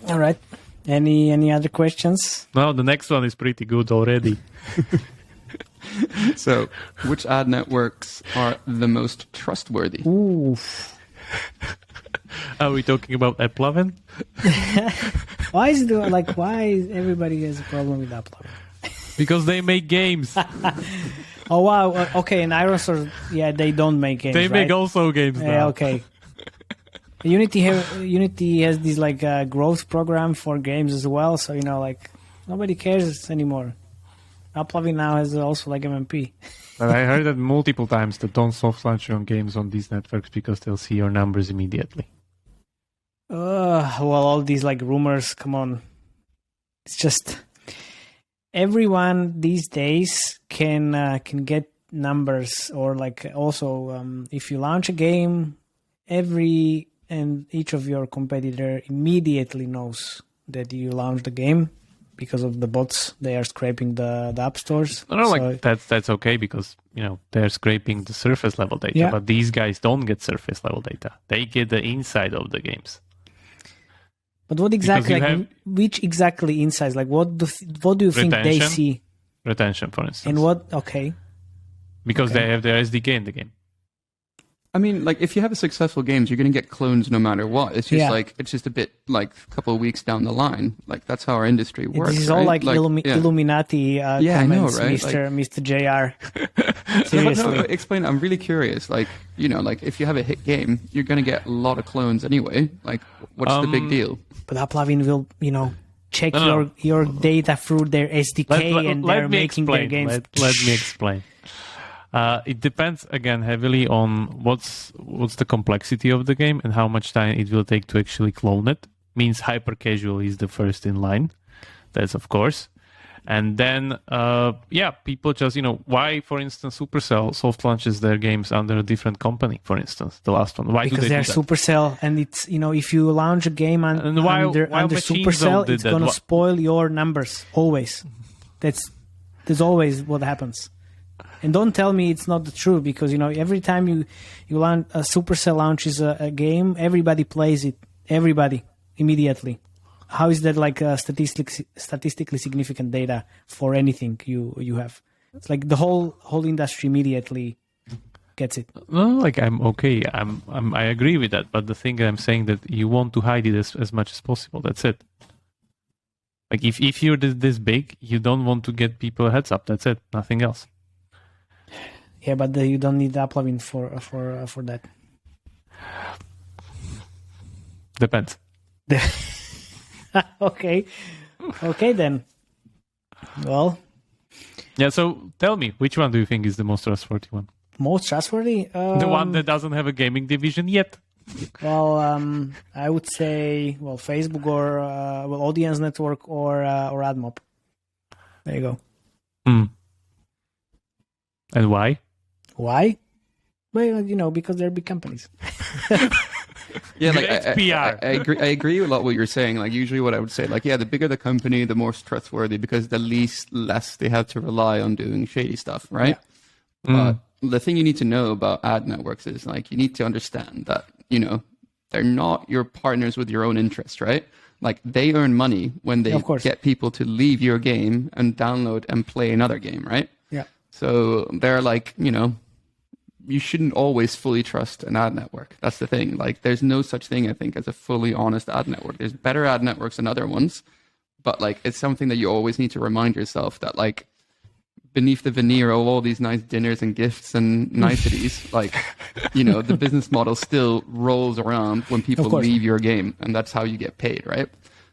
All right. Any other questions? No, the next one is pretty good already. So, which ad networks are the most trustworthy? Oof. Are we talking about AppLovin? Why everybody has a problem with AppLovin? Because they make games. Oh wow. Okay, and Ironsource, yeah, they don't make games. They make also games now. Yeah, okay. Unity has this like growth program for games as well, so like nobody cares anymore. AppLovin now has also like MMP. But I heard that multiple times that don't soft launch your games on these networks because they'll see your numbers immediately. Well, all these like rumors, come on. It's just everyone these days can get numbers, or like also if you launch a game, every and each of your competitor immediately knows that you launched the game. Because of the bots, they are scraping the app stores. No, like that's okay because they're scraping the surface level data, yeah. But these guys don't get surface level data. They get the inside of the games. But what exactly? Which exactly insights? Like what do you think they see? Retention, for instance. And what? Okay. Because they have their SDK in the game. I mean, like if you have a successful games, you're going to get clones no matter what. It's just it's just a bit like a couple of weeks down the line. Like that's how our industry works. This is all like Illuminati comments, I know, right? Mr. JR. Seriously. No, explain. I'm really curious. Like, like if you have a hit game, you're going to get a lot of clones anyway. Like, what's the big deal? But AppLovin will, check your data through their SDK and they're making their games. Let me explain. It depends again heavily on what's the complexity of the game and how much time it will take to actually clone it. Means hypercasual is the first in line. That's of course. And then, people just, why, for instance, Supercell soft launches their games under a different company, for instance, the last one. Why because do they they're do that? Supercell, and it's, if you launch a game under Supercell, it's going to spoil your numbers, always. That's always what happens. And don't tell me it's not the truth, because, every time you launch, Supercell launches a game, everybody plays it, everybody, immediately. How is that like statistically significant data for anything you have? It's like the whole industry immediately gets it. No, I'm okay. I agree with that. But the thing I'm saying that you want to hide it as much as possible. That's it. Like if you're this big, you don't want to get people a heads up. That's it. Nothing else. Yeah, but you don't need AppLovin for that. Depends. Okay then. Well. Yeah, so tell me, which one do you think is the most trustworthy one? Most trustworthy? The one that doesn't have a gaming division yet? Well, I would say, Facebook or Audience Network or AdMob. There you go. And why? Why? Well, because they're big companies. Yeah, PR. I agree with a lot what you're saying. Like usually what I would say, the bigger the company, the more trustworthy, because the less they have to rely on doing shady stuff, right? Yeah. But the thing you need to know about Adnetworks is you need to understand that, they're not your partners with your own interest, right? Like they earn money when they get people to leave your game and download and play another game, right? Yeah. So they're you shouldn't always fully trust an ad network. That's the thing. Like, there's no such thing, I think, as a fully honest ad network. There's better ad networks than other ones, but it's something that you always need to remind yourself that beneath the veneer of all these nice dinners and gifts and niceties, the business model still rolls around when people leave your game, and that's how you get paid, right?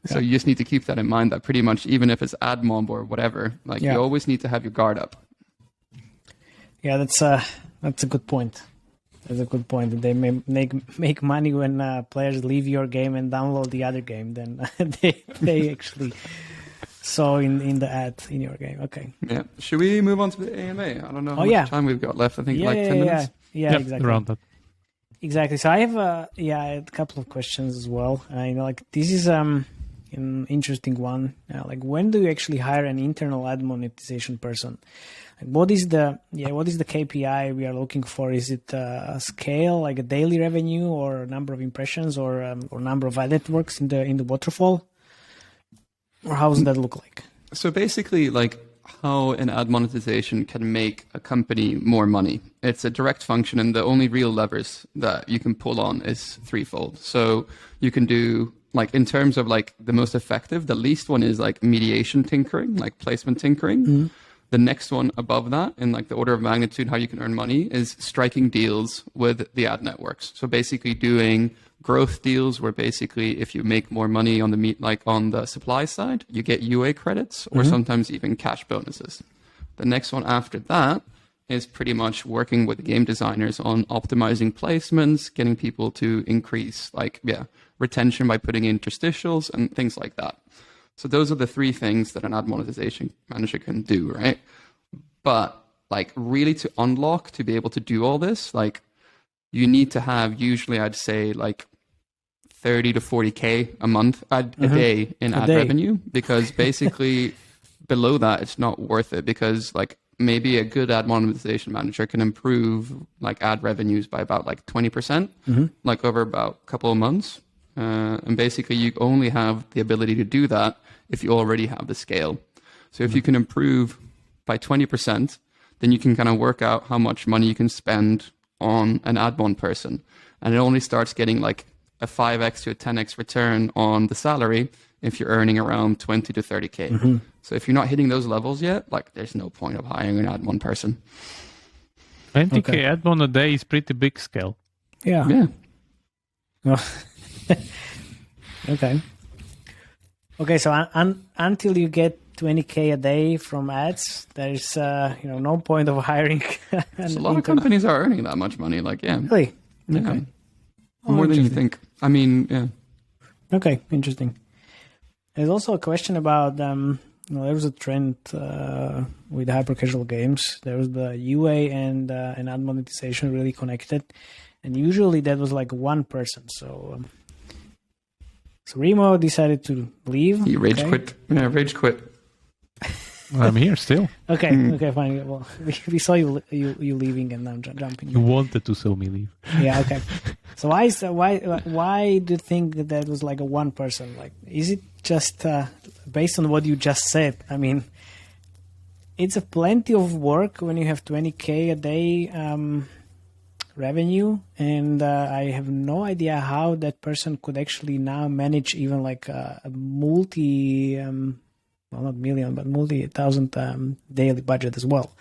Yeah. So you just need to keep that in mind, that pretty much even if it's Admon or whatever, you always need to have your guard up. Yeah, that's a good point. That's a good point. They may make money when players leave your game and download the other game. Then they actually saw in the ad in your game. Okay. Yeah. Should we move on to the AMA? I don't know how much time we've got left. I think 10 minutes. Yeah, exactly. Around that. Exactly. So I have a couple of questions as well. This is an interesting one. When do you actually hire an internal ad monetization person? What is the KPI we are looking for? Is it a scale, like a daily revenue, or number of impressions, or number of Adnetworks in the waterfall, or how does that look like? So basically, how an ad monetization can make a company more money. It's a direct function, and the only real levers that you can pull on is threefold. So you can do in terms of the most effective, the least one is mediation tinkering, placement tinkering. Mm-hmm. The next one above that, in the order of magnitude, how you can earn money, is striking deals with the ad networks. So basically doing growth deals where basically if you make more money on the supply side, you get UA credits or sometimes even cash bonuses. The next one after that is pretty much working with game designers on optimizing placements, getting people to increase retention by putting in interstitials and things like that. So those are the three things that an ad monetization manager can do, right? But really to unlock, to be able to do all this, you need to have usually, I'd say 30 to 40K a month, a day in ad revenue, because basically below that, it's not worth it, because maybe a good ad monetization manager can improve ad revenues by about 20%, over about a couple of months. And basically you only have the ability to do that if you already have the scale. So if you can improve by 20%, then you can kind of work out how much money you can spend on an Admon person. And it only starts getting a 5x to a 10x return on the salary if you're earning around 20 to 30K. So if you're not hitting those levels yet, there's no point of hiring an Admon person. 20K Admon a day is pretty big scale. Yeah. Okay. Okay, so until you get 20K a day from ads, there's no point of hiring. So a lot of companies are earning that much money. Like, yeah. Really? Yeah. Okay. More than you think. I mean, yeah. Okay, interesting. There's also a question about there was a trend with hypercasual games. There was the UA and ad monetization really connected, and usually that was like one person. So Remo decided to leave. He rage quit. Yeah, rage quit. I'm here still. Okay, fine. Well, we saw you leaving, and I'm jumping. You wanted to saw me leave. Yeah. Okay. So why do you think that was like a one person? Like, is it just based on what you just said? I mean, it's a plenty of work when you have 20K a day revenue, and I have no idea how that person could actually now manage even like a multi. Well, not million, but multi-thousand daily budget as well.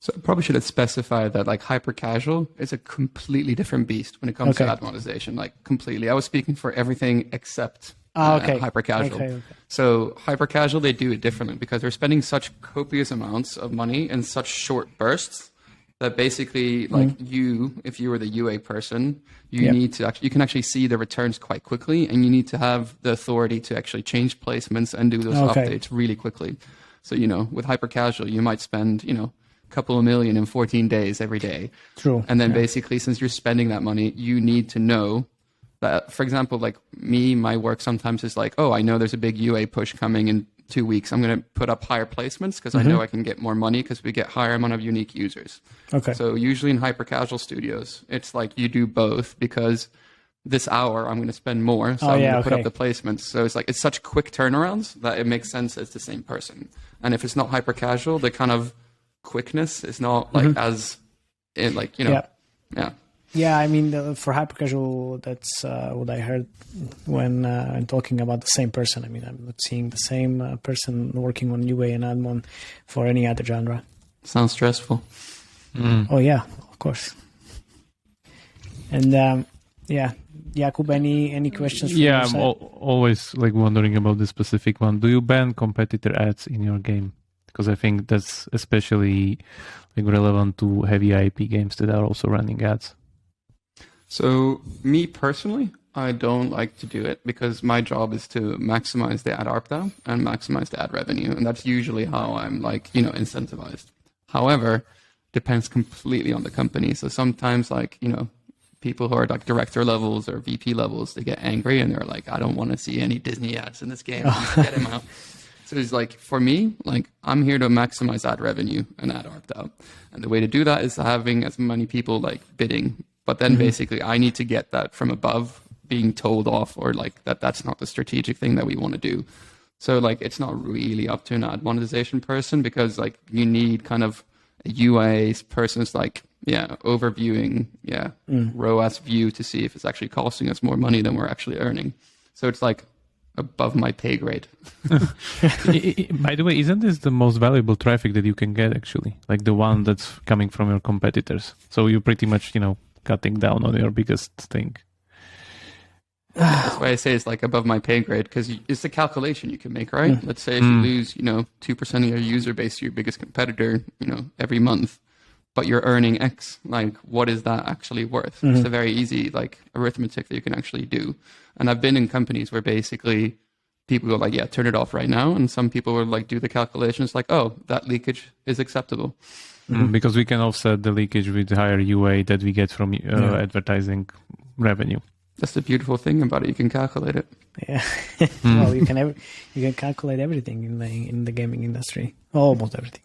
So I probably should have specified that like hyper-casual is a completely different beast when it comes to ad monetization, like completely. I was speaking for everything except hyper-casual. Okay. So hyper-casual, they do it differently because they're spending such copious amounts of money in such short bursts that basically like if you were the UA person, you need to you can actually see the returns quite quickly, and you need to have the authority to actually change placements and do those updates really quickly. So, with hyper casual, you might spend, a couple of million in 14 days every day. True. And then basically, since you're spending that money, you need to know that, for example, like my work sometimes is like, oh, I know there's a big UA push coming in 2 weeks. I'm going to put up higher placements because I know I can get more money because we get higher amount of unique users. Okay. So usually in hyper casual studios, it's like you do both because this hour I'm going to spend more. So I'm going to put up the placements. So it's such quick turnarounds that it makes sense it's the same person. And if it's not hyper casual, the kind of quickness is not like as Yeah, I mean, for hyper-casual, that's what I heard when talking about the same person. I mean, I'm not seeing the same person working on UA and Admon for any other genre. Sounds stressful. Oh, yeah, of course. And, Jakub, any questions from your side? I'm always like wondering about the specific one. Do you ban competitor ads in your game? Because I think that's especially like relevant to heavy IP games that are also running ads. So me personally, I don't like to do it because my job is to maximize the AdARPDAU and maximize the ad revenue. And that's usually how I'm incentivized. However, depends completely on the company. So sometimes people who are like director levels or VP levels, they get angry and they're like, I don't want to see any Disney ads in this game. Get him out. So it's like, for me, I'm here to maximize ad revenue and AdARPDAU. And the way to do that is having as many people bidding. But then basically I need to get that from above being told off or that's not the strategic thing that we want to do. So it's not really up to an ad monetization person because you need kind of a UA person's overviewing, ROAS view to see if it's actually costing us more money than we're actually earning. So it's above my pay grade. By the way, isn't this the most valuable traffic that you can get actually? Like the one that's coming from your competitors. So you're pretty much, cutting down on your biggest thing. That's why I say it's above my pay grade because it's a calculation you can make, right? Let's say if you lose, 2% of your user base to your biggest competitor, every month, but you're earning X, what is that actually worth? It's a very easy, arithmetic that you can actually do. And I've been in companies where basically people go turn it off right now. And some people will do the calculations oh, that leakage is acceptable. Because we can offset the leakage with higher UA that we get from advertising revenue. That's the beautiful thing about it. You can calculate it. Yeah. Well, you can calculate everything in the gaming industry. Almost everything.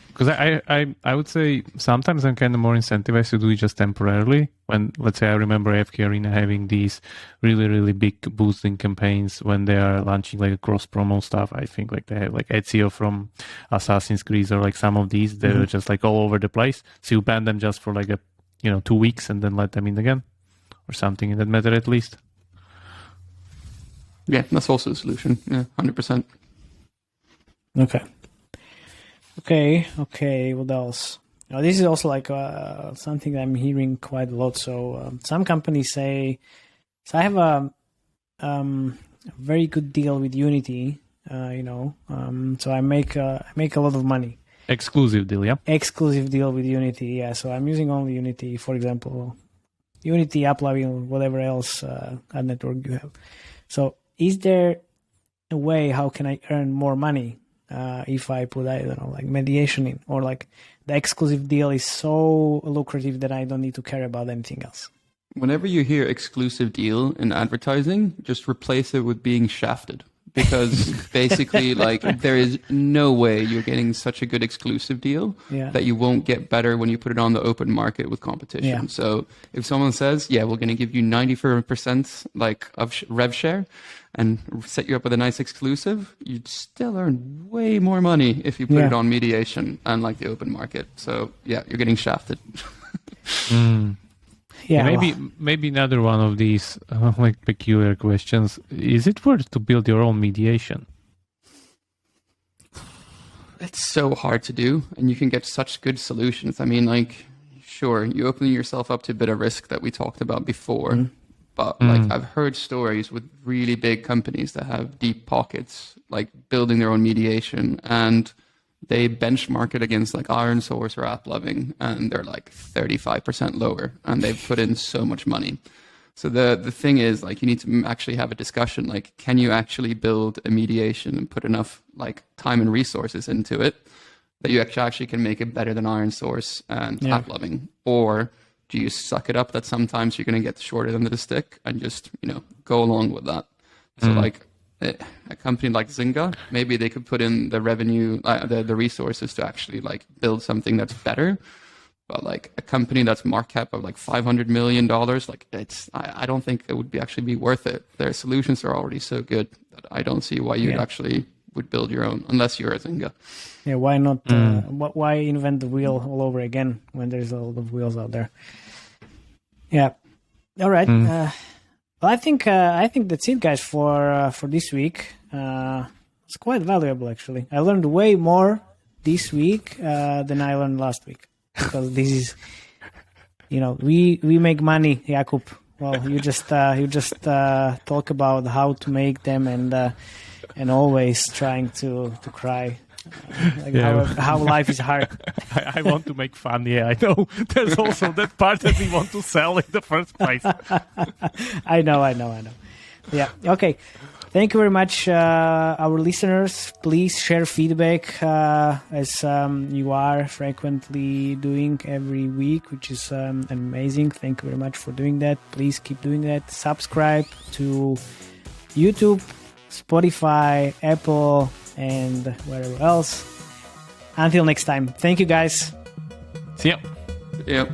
Because I would say sometimes I'm kind of more incentivized to do it just temporarily. When, let's say, I remember AFK Arena having these really, really big boosting campaigns when they are launching a cross-promo stuff. I think they have Ezio from Assassin's Creed or some of these. They're just all over the place. So you ban them just for 2 weeks and then let them in again or something in that matter at least. Yeah, that's also a solution. Yeah, 100%. Okay. Okay. What else? Now, this is also like something I'm hearing quite a lot. So some companies say, so I have a very good deal with Unity, so I make a lot of money. Exclusive deal, yeah? Exclusive deal with Unity, yeah. So I'm using only Unity, for example, Unity, AppLovin, whatever else Adnetwork you have. So is there a way how can I earn more money if I put, I don't know, like mediation in, or like the exclusive deal is so lucrative that I don't need to care about anything else? Whenever you hear exclusive deal in advertising, just replace it with being shafted. Because basically, like, there is no way you're getting such a good exclusive deal that you won't get better when you put it on the open market with competition. Yeah. So if someone says, yeah, we're going to give you 94% like of rev share and set you up with a nice exclusive, you'd still earn way more money if you put it on mediation and like the open market. So yeah, you're getting shafted. Yeah, maybe another one of these like peculiar questions. Is it worth to build your own mediation? It's so hard to do, and you can get such good solutions. I mean, like, sure, you open yourself up to a bit of risk that we talked about before, but like I've heard stories with really big companies that have deep pockets, like building their own mediation, and they benchmark it against like ironSource or AppLovin, and they're like 35% lower, and they've put in so much money. So the thing is, like, you need to actually have a discussion, like, can you actually build a mediation and put enough like time and resources into it that you actually can make it better than ironSource and AppLovin? Or do you suck it up that sometimes you're going to get the shorter end of the stick and just, go along with that? So like, a company like Zynga, maybe they could put in the revenue, the resources to actually like build something that's better. But like a company that's market cap of like $500 million, like I don't think it would actually be worth it. Their solutions are already so good that I don't see why you'd actually would build your own unless you're a Zynga. Yeah, why not? Why invent the wheel all over again when there's a lot of wheels out there? Yeah. All right. Well, I think that's it, guys, for this week. It's quite valuable, actually. I learned way more this week than I learned last week, because this is, we make money, Jakub. Well, you just talk about how to make them and always trying to cry. How life is hard. I want to make fun. Yeah, I know. There's also that part that we want to sell in the first place. I know. Yeah. Okay. Thank you very much, our listeners. Please share feedback as you are frequently doing every week, which is amazing. Thank you very much for doing that. Please keep doing that. Subscribe to YouTube, Spotify, Apple, and wherever else. Until next time. Thank you, guys. See ya. Yep.